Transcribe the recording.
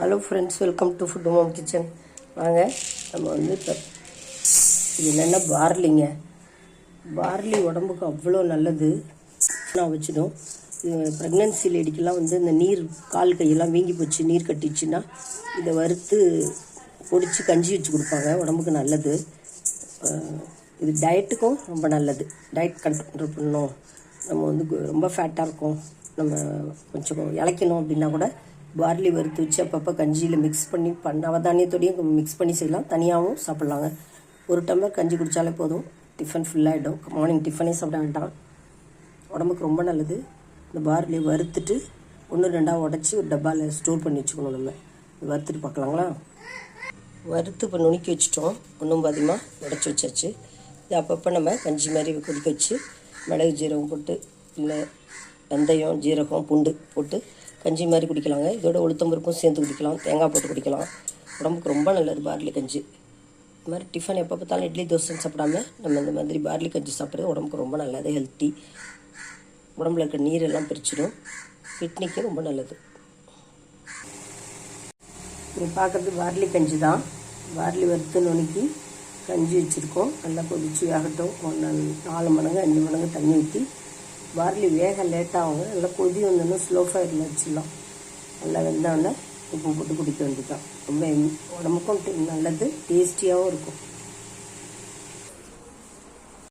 Hello friends, welcome to food home kitchen. வாங்க, நம்ம வந்து இப்போ இது என்னென்னா பார்லி உடம்புக்கு அவ்வளோ நல்லது. நான் வச்சிடும் ப்ரெக்னென்சி லேடிக்கெல்லாம் வந்து இந்த நீர் கால் கையெல்லாம் வீங்கி போச்சு, நீர் கட்டிச்சுன்னா இதை வறுத்து பொடிச்சு கஞ்சி வச்சு கொடுப்பாங்க. உடம்புக்கு நல்லது. இது டயட்டுக்கும் ரொம்ப நல்லது. டயட் கண்ட்ரோல் பண்ணணும், நம்ம வந்து ரொம்ப ஃபேட்டாக இருக்கும், நம்ம கொஞ்சம் இளைக்கணும் அப்படின்னா கூட பார்லி வறுத்து வச்சு அப்பப்போ கஞ்சியில் மிக்ஸ் பண்ணி நவதானியத்தோடையும் மிக்ஸ் பண்ணி செய்யலாம். தனியாகவும் சாப்பிட்லாங்க. ஒரு டம்ளர் கஞ்சி குடித்தாலே போதும், டிஃபன் ஃபுல்லாகிடும். மார்னிங் டிஃபனே சாப்பிட வேண்டாம், உடம்புக்கு ரொம்ப நல்லது. இந்த பார்லி வறுத்துட்டு 1-2 உடச்சி ஒரு டப்பாவில் ஸ்டோர் பண்ணி வச்சுக்கணும். நம்ம வறுத்துட்டு பார்க்கலாங்களா? வறுத்து இப்போ நுணுக்கி வச்சுட்டோம். ஒன்றும் பாதியமாக உடச்சி வச்சாச்சு. இது அப்பப்போ நம்ம கஞ்சி மாதிரி கொதிக்க வச்சு மிளகு ஜீரகம் போட்டு, இல்லை வெந்தயம் ஜீரகம் பூண்டு போட்டு கஞ்சி மாதிரி குடிக்கலாங்க. இதோட உளுத்தம்பருப்பும் சேர்ந்து குடிக்கலாம், தேங்காய் போட்டு குடிக்கலாம். உடம்புக்கு ரொம்ப நல்லது பார்லி கஞ்சி. இது மாதிரி டிஃபன் எப்போ பார்த்தாலும் இட்லி தோசைன்னு சாப்பிடாம நம்ம இந்த மாதிரி பார்லி கஞ்சி சாப்பிட்றது உடம்புக்கு ரொம்ப நல்லது. ஹெல்த்தி, உடம்புல இருக்க நீரெல்லாம் பிரிச்சிடும், கிட்னிக்கு ரொம்ப நல்லது. நீங்கள் பார்க்குறது பார்லி கஞ்சி தான். பார்லி வறுத்து நுணுக்கி கஞ்சி வச்சுருக்கோம். நல்லா கொதிச்சு வேகட்டும். 4 மடங்கு 5 மடங்கு தண்ணி ஊற்றி, பார்லி வேக லேட்டாகுங்க. நல்லா கொதி வந்தோன்னா ஸ்லோ ஃபயரில் வச்சிடலாம். நல்லா வெந்தோடனே உப்பு போட்டு குடிக்க வேண்டியதான். ரொம்ப உடம்புக்கும் நல்லது, டேஸ்டியாகவும் இருக்கும்.